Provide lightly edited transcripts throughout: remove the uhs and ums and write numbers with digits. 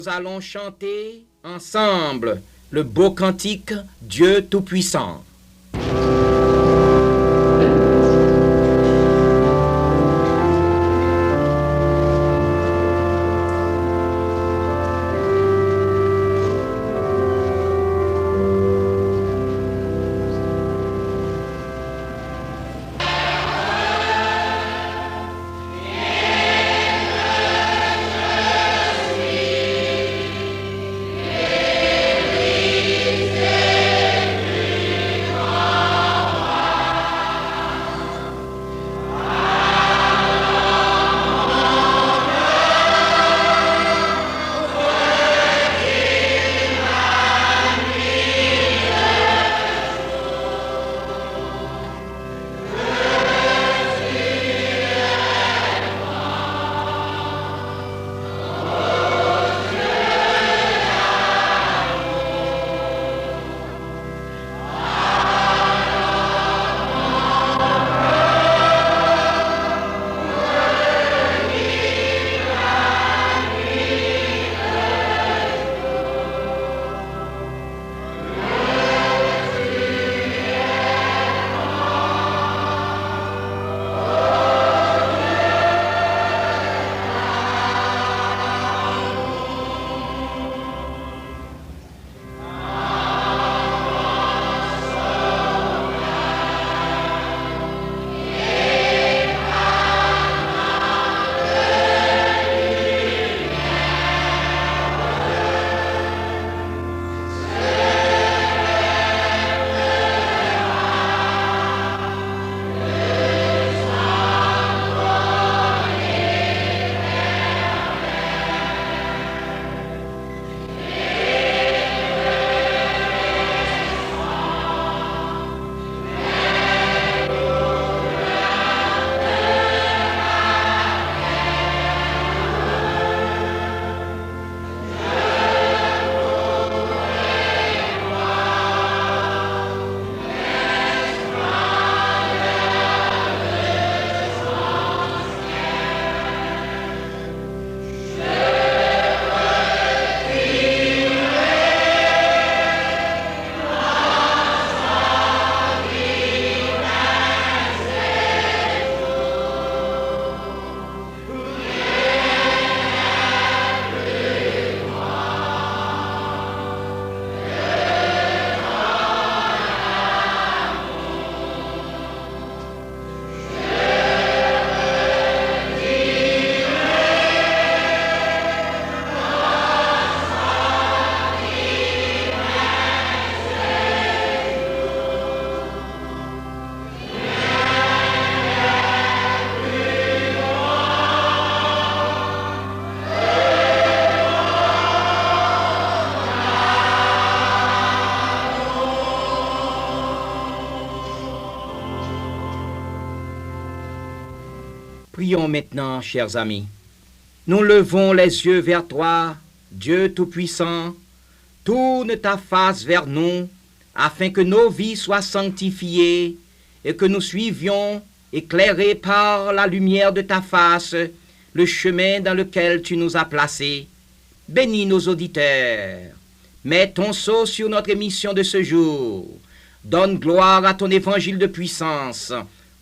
Nous allons chanter ensemble le beau cantique Dieu Tout-Puissant. Prions maintenant, chers amis. Nous levons les yeux vers toi, Dieu Tout-Puissant. Tourne ta face vers nous, afin que nos vies soient sanctifiées et que nous suivions, éclairés par la lumière de ta face, le chemin dans lequel tu nous as placés. Bénis nos auditeurs. Mets ton sceau sur notre émission de ce jour. Donne gloire à ton évangile de puissance.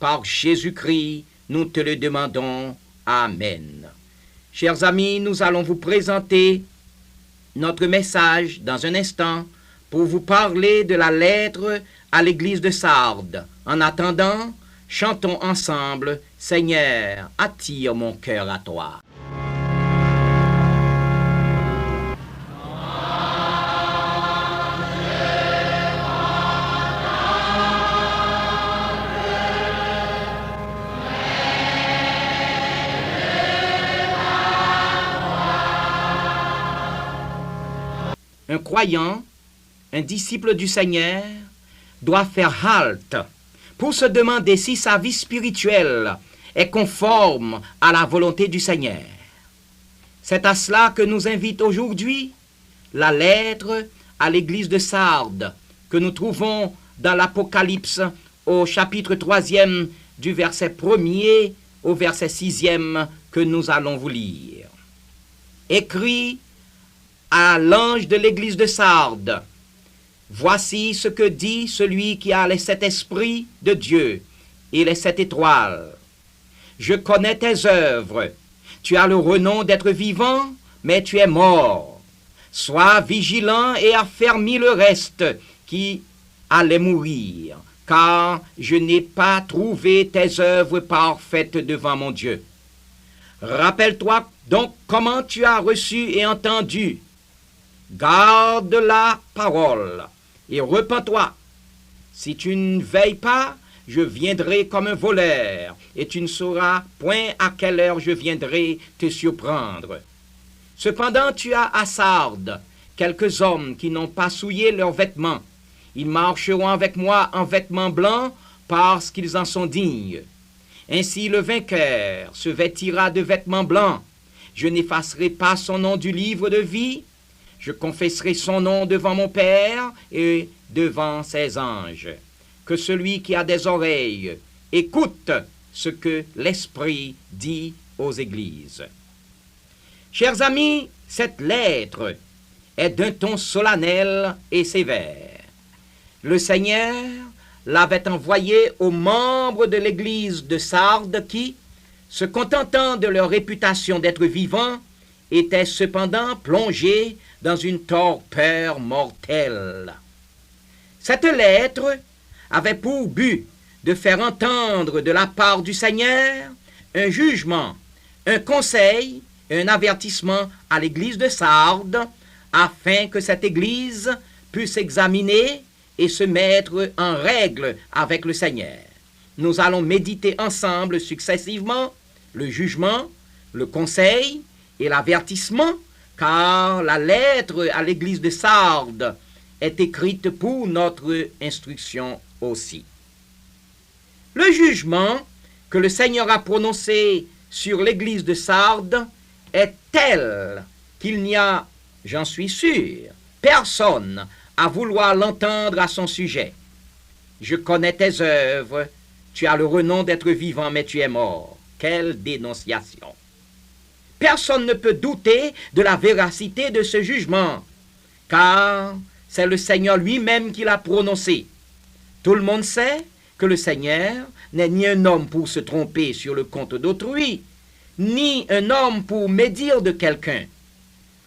Par Jésus-Christ, nous te le demandons. Amen. Chers amis, nous allons vous présenter notre message dans un instant pour vous parler de la lettre à l'église de Sardes. En attendant, chantons ensemble « Seigneur, attire mon cœur à toi ». Un croyant, un disciple du Seigneur, doit faire halte pour se demander si sa vie spirituelle est conforme à la volonté du Seigneur. C'est à cela que nous invite aujourd'hui la lettre à l'église de Sardes que nous trouvons dans l'Apocalypse au chapitre 3e du verset 1er au verset 6e que nous allons vous lire. Écrit à l'église de Sardes, en ces termes, à l'ange de l'église de Sardes. Voici ce que dit celui qui a les 7 esprits de Dieu et les 7 étoiles. Je connais tes œuvres. Tu as le renom d'être vivant, mais tu es mort. Sois vigilant et affermis le reste qui allait mourir, car je n'ai pas trouvé tes œuvres parfaites devant mon Dieu. Rappelle-toi donc comment tu as reçu et entendu. Garde la parole et repens-toi. Si tu ne veilles pas, je viendrai comme un voleur, et tu ne sauras point à quelle heure je viendrai te surprendre. Cependant, tu as à Sardes quelques hommes qui n'ont pas souillé leurs vêtements. Ils marcheront avec moi en vêtements blancs parce qu'ils en sont dignes. Ainsi le vainqueur se vêtira de vêtements blancs. Je n'effacerai pas son nom du livre de vie. Je confesserai son nom devant mon Père et devant ses anges. Que celui qui a des oreilles écoute ce que l'Esprit dit aux églises. Chers amis, cette lettre est d'un ton solennel et sévère. Le Seigneur l'avait envoyée aux membres de l'église de Sardes qui, se contentant de leur réputation d'être vivants, étaient cependant plongés dans une torpeur mortelle. Cette lettre avait pour but de faire entendre de la part du Seigneur un jugement, un conseil, un avertissement à l'église de Sardes, afin que cette église puisse examiner et se mettre en règle avec le Seigneur. Nous allons méditer ensemble successivement le jugement, le conseil et l'avertissement, car la lettre à l'église de Sardes est écrite pour notre instruction aussi. Le jugement que le Seigneur a prononcé sur l'église de Sardes est tel qu'il n'y a, j'en suis sûr, personne à vouloir l'entendre à son sujet. Je connais tes œuvres, tu as le renom d'être vivant, mais tu es mort. Quelle dénonciation! Personne ne peut douter de la véracité de ce jugement, car c'est le Seigneur lui-même qui l'a prononcé. Tout le monde sait que le Seigneur n'est ni un homme pour se tromper sur le compte d'autrui, ni un homme pour médire de quelqu'un.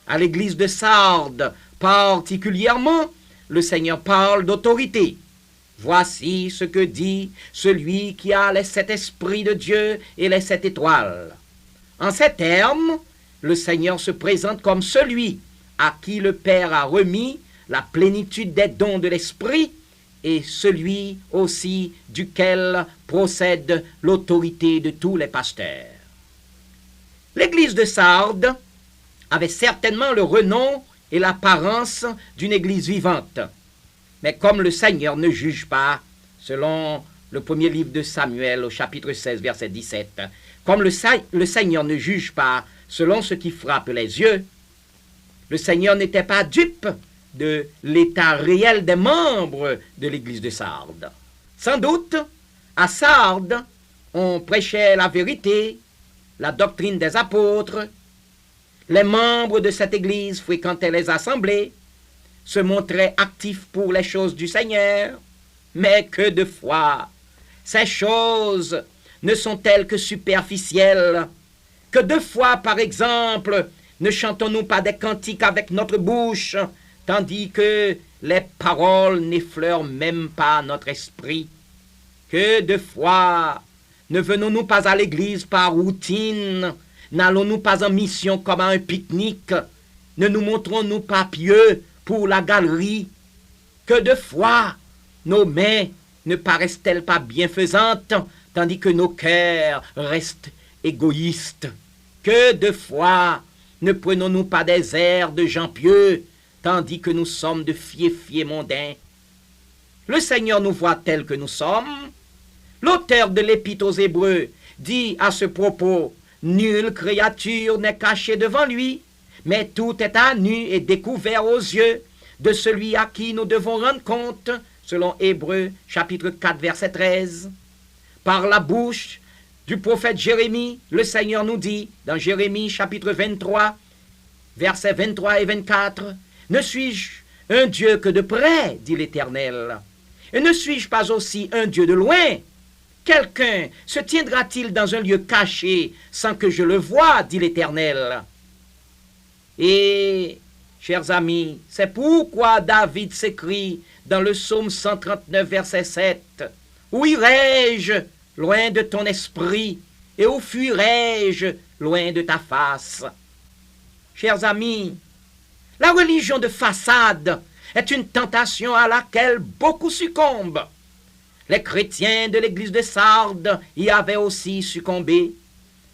À l'église de Sardes, particulièrement, le Seigneur parle d'autorité. Voici ce que dit celui qui a les 7 esprits de Dieu et les 7 étoiles. En ces termes, le Seigneur se présente comme celui à qui le Père a remis la plénitude des dons de l'Esprit et celui aussi duquel procède l'autorité de tous les pasteurs. L'église de Sardes avait certainement le renom et l'apparence d'une église vivante. Mais comme le Seigneur ne juge pas, selon le premier livre de Samuel au chapitre 16, verset 17, comme le Seigneur ne juge pas selon ce qui frappe les yeux, le Seigneur n'était pas dupe de l'état réel des membres de l'église de Sardes. Sans doute, à Sardes, on prêchait la vérité, la doctrine des apôtres. Les membres de cette église fréquentaient les assemblées, se montraient actifs pour les choses du Seigneur. Mais que de fois, ces choses ne sont-elles que superficielles? Que de fois, par exemple, ne chantons-nous pas des cantiques avec notre bouche, tandis que les paroles n'effleurent même pas notre esprit? Que de fois, ne venons-nous pas à l'église par routine? N'allons-nous pas en mission comme à un pique-nique? Ne nous montrons-nous pas pieux pour la galerie? Que de fois, nos mains ne paraissent-elles pas bienfaisantes, tandis que nos cœurs restent égoïstes? Que de fois, ne prenons-nous pas des airs de gens pieux, tandis que nous sommes de fiefs mondains? Le Seigneur nous voit tels que nous sommes. L'auteur de l'Épître aux Hébreux dit à ce propos: « Nulle créature n'est cachée devant lui, mais tout est à nu et découvert aux yeux de celui à qui nous devons rendre compte, selon Hébreux chapitre 4, verset 13. Par la bouche du prophète Jérémie, le Seigneur nous dit, dans Jérémie chapitre 23, Versets 23 et 24. Ne suis-je un Dieu que de près, dit l'Éternel, et ne suis-je pas aussi un Dieu de loin? Quelqu'un se tiendra-t-il dans un lieu caché sans que je le voie, dit l'Éternel? Et, chers amis, c'est pourquoi David s'écrie dans le psaume 139, verset 7, « Où irai-je loin de ton esprit, et où fuirai-je loin de ta face ?» Chers amis, la religion de façade est une tentation à laquelle beaucoup succombent. Les chrétiens de l'église de Sardes y avaient aussi succombé.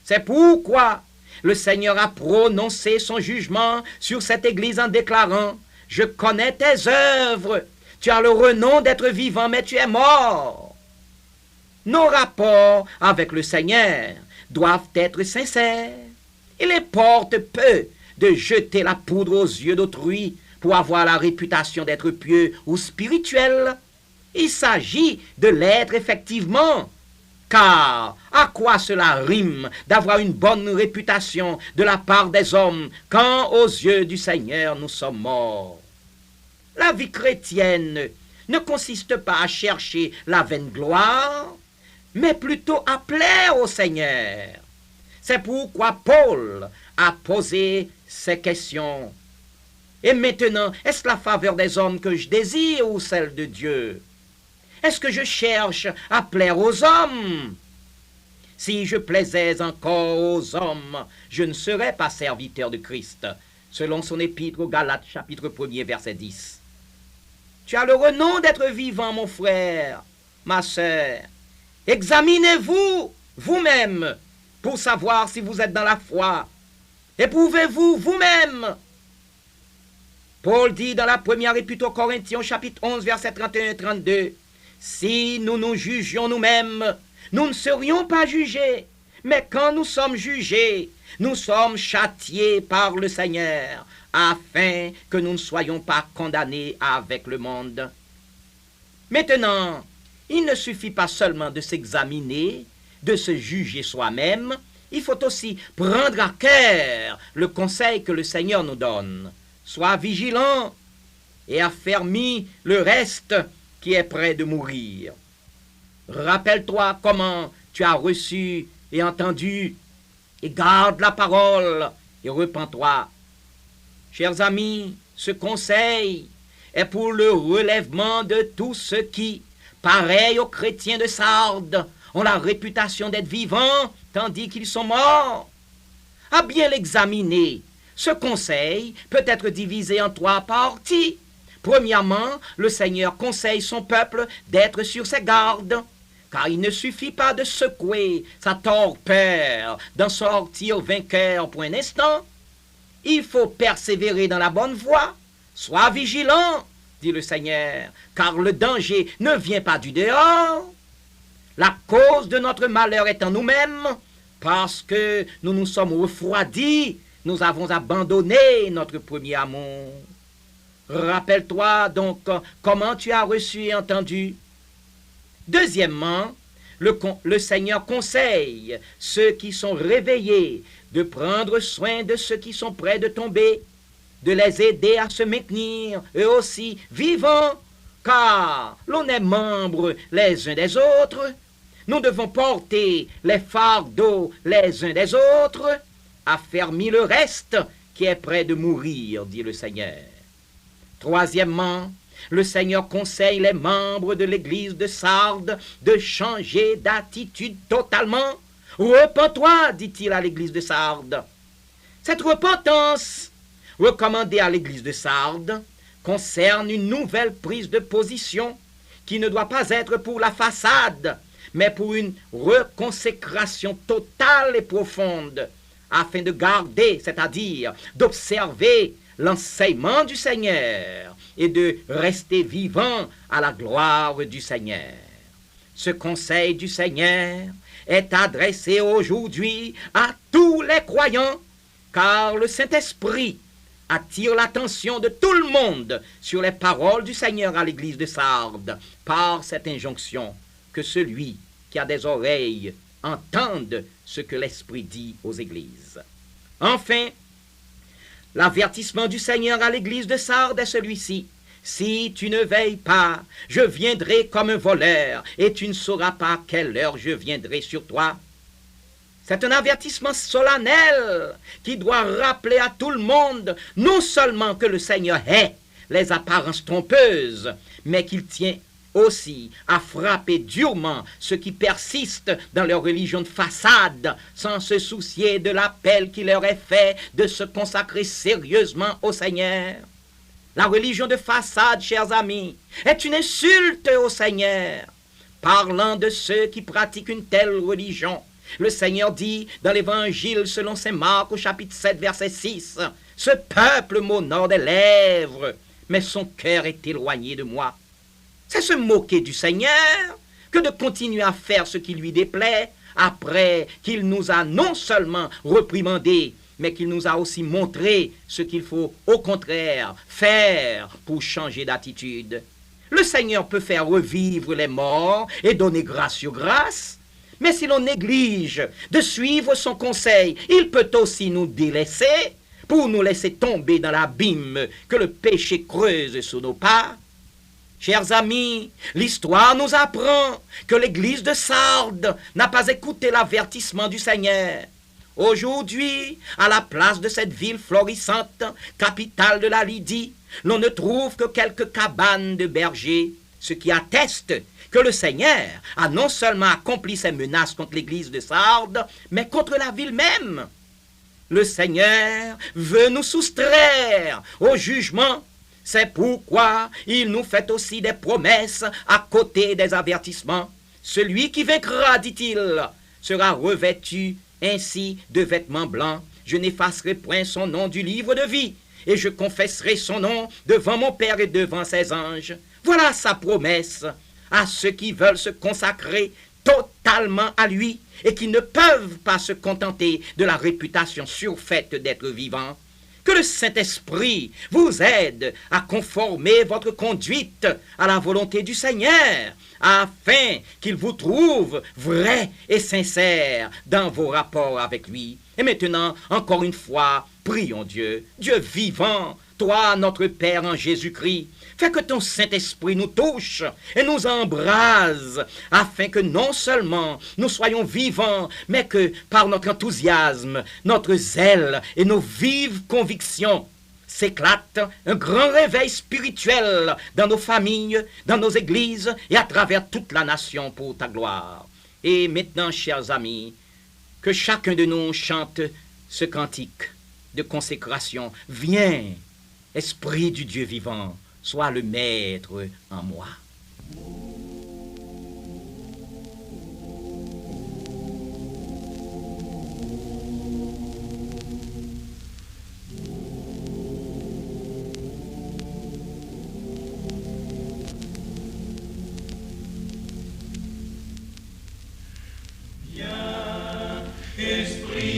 C'est pourquoi le Seigneur a prononcé son jugement sur cette église en déclarant « Je connais tes œuvres, tu as le renom d'être vivant, mais tu es mort. » Nos rapports avec le Seigneur doivent être sincères. Il importe peu de jeter la poudre aux yeux d'autrui pour avoir la réputation d'être pieux ou spirituel. Il s'agit de l'être effectivement. Car à quoi cela rime d'avoir une bonne réputation de la part des hommes quand aux yeux du Seigneur nous sommes morts? La vie chrétienne ne consiste pas à chercher la vaine gloire, mais plutôt à plaire au Seigneur. C'est pourquoi Paul a posé ces questions. Et maintenant, est-ce la faveur des hommes que je désire ou celle de Dieu? Est-ce que je cherche à plaire aux hommes? Si je plaisais encore aux hommes, je ne serais pas serviteur de Christ, selon son épître aux Galates, chapitre 1er, verset 10. Tu as le renom d'être vivant, mon frère, ma sœur. Examinez-vous vous-même pour savoir si vous êtes dans la foi. Éprouvez-vous vous-même. Paul dit dans la première épître aux Corinthiens, chapitre 11, verset 31 et 32, « Si nous nous jugions nous-mêmes, nous ne serions pas jugés, mais quand nous sommes jugés, nous sommes châtiés par le Seigneur, afin que nous ne soyons pas condamnés avec le monde. » Maintenant, il ne suffit pas seulement de s'examiner, de se juger soi-même, il faut aussi prendre à cœur le conseil que le Seigneur nous donne. Sois vigilant et affermis le reste qui est près de mourir. Rappelle-toi comment tu as reçu et entendu, et garde la parole et repens-toi. Chers amis, ce conseil est pour le relèvement de tous ceux qui, pareil aux chrétiens de Sardes, ont la réputation d'être vivants tandis qu'ils sont morts. À bien l'examiner, ce conseil peut être divisé en trois parties. Premièrement, le Seigneur conseille son peuple d'être sur ses gardes, car il ne suffit pas de secouer sa torpeur, d'en sortir vainqueur pour un instant. Il faut persévérer dans la bonne voie. Sois vigilant, dit le Seigneur, car le danger ne vient pas du dehors. La cause de notre malheur est en nous-mêmes, parce que nous nous sommes refroidis, nous avons abandonné notre premier amour. Rappelle-toi donc comment tu as reçu et entendu. Deuxièmement, le Seigneur conseille ceux qui sont réveillés de prendre soin de ceux qui sont près de tomber, de les aider à se maintenir eux aussi vivants, car l'on est membres les uns des autres. Nous devons porter les fardeaux les uns des autres, affermis le reste qui est près de mourir, dit le Seigneur. Troisièmement, le Seigneur conseille les membres de l'église de Sardes de changer d'attitude totalement. Repens-toi, dit-il à l'église de Sardes. Cette repentance, recommandée à l'église de Sardes, concerne une nouvelle prise de position qui ne doit pas être pour la façade, mais pour une reconsécration totale et profonde, afin de garder, c'est-à-dire d'observer l'enseignement du Seigneur et de rester vivant à la gloire du Seigneur. Ce conseil du Seigneur est adressé aujourd'hui à tous les croyants, car le Saint-Esprit attire l'attention de tout le monde sur les paroles du Seigneur à l'église de Sardes par cette injonction que celui qui a des oreilles entende ce que l'Esprit dit aux églises. Enfin, L'avertissement du Seigneur à l'église de Sardes est celui-ci. Si tu ne veilles pas, je viendrai comme un voleur, et tu ne sauras pas à quelle heure je viendrai sur toi. C'est un avertissement solennel qui doit rappeler à tout le monde non seulement que le Seigneur hait les apparences trompeuses, mais qu'il tient aussi à frapper durement ceux qui persistent dans leur religion de façade sans se soucier de l'appel qui leur est fait de se consacrer sérieusement au Seigneur. La religion de façade, chers amis, est une insulte au Seigneur. Parlant de ceux qui pratiquent une telle religion, le Seigneur dit dans l'Évangile selon saint Marc au chapitre 7, verset 6, « Ce peuple m'honore des lèvres, mais son cœur est éloigné de moi. » C'est se moquer du Seigneur que de continuer à faire ce qui lui déplaît après qu'il nous a non seulement reprimandés, mais qu'il nous a aussi montré ce qu'il faut au contraire faire pour changer d'attitude. Le Seigneur peut faire revivre les morts et donner grâce sur grâce, mais si l'on néglige de suivre son conseil, il peut aussi nous délaisser pour nous laisser tomber dans l'abîme que le péché creuse sous nos pas. Chers amis, l'histoire nous apprend que l'église de Sardes n'a pas écouté l'avertissement du Seigneur. Aujourd'hui, à la place de cette ville florissante, capitale de la Lydie, l'on ne trouve que quelques cabanes de bergers, ce qui atteste que le Seigneur a non seulement accompli ses menaces contre l'église de Sardes, mais contre la ville même. Le Seigneur veut nous soustraire au jugement. C'est pourquoi il nous fait aussi des promesses à côté des avertissements. Celui qui vaincra, dit-il, sera revêtu ainsi de vêtements blancs. Je n'effacerai point son nom du livre de vie, et je confesserai son nom devant mon Père et devant ses anges. Voilà sa promesse à ceux qui veulent se consacrer totalement à lui et qui ne peuvent pas se contenter de la réputation surfaite d'être vivants. Que le Saint-Esprit vous aide à conformer votre conduite à la volonté du Seigneur, afin qu'il vous trouve vrai et sincère dans vos rapports avec lui. Et maintenant, encore une fois, prions Dieu, Dieu vivant, toi, notre Père en Jésus-Christ, fais que ton Saint-Esprit nous touche et nous embrase, afin que non seulement nous soyons vivants, mais que par notre enthousiasme, notre zèle et nos vives convictions, s'éclate un grand réveil spirituel dans nos familles, dans nos églises et à travers toute la nation pour ta gloire. Et maintenant, chers amis, que chacun de nous chante ce cantique de consécration. Viens, Esprit du Dieu vivant, sois le maître en moi.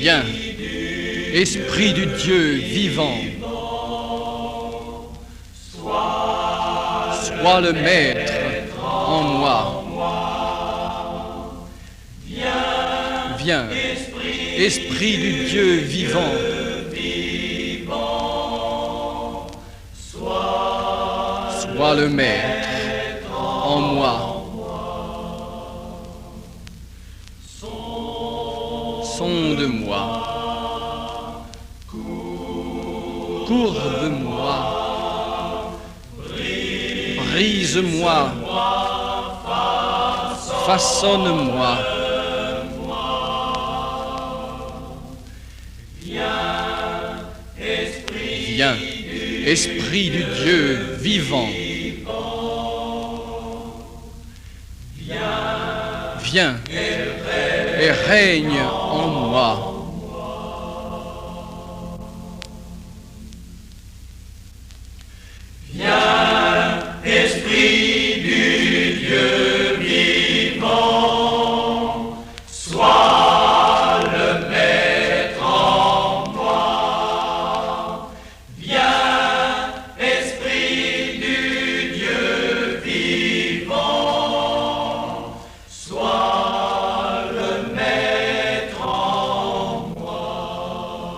Viens, Esprit du Dieu vivant, sois le maître en moi. Viens, Esprit du Dieu vivant, sois le maître en moi. Sonde-moi, courbe-moi, brise-moi, façonne-moi. Viens, Esprit du Dieu vivant. Viens et règne en moi.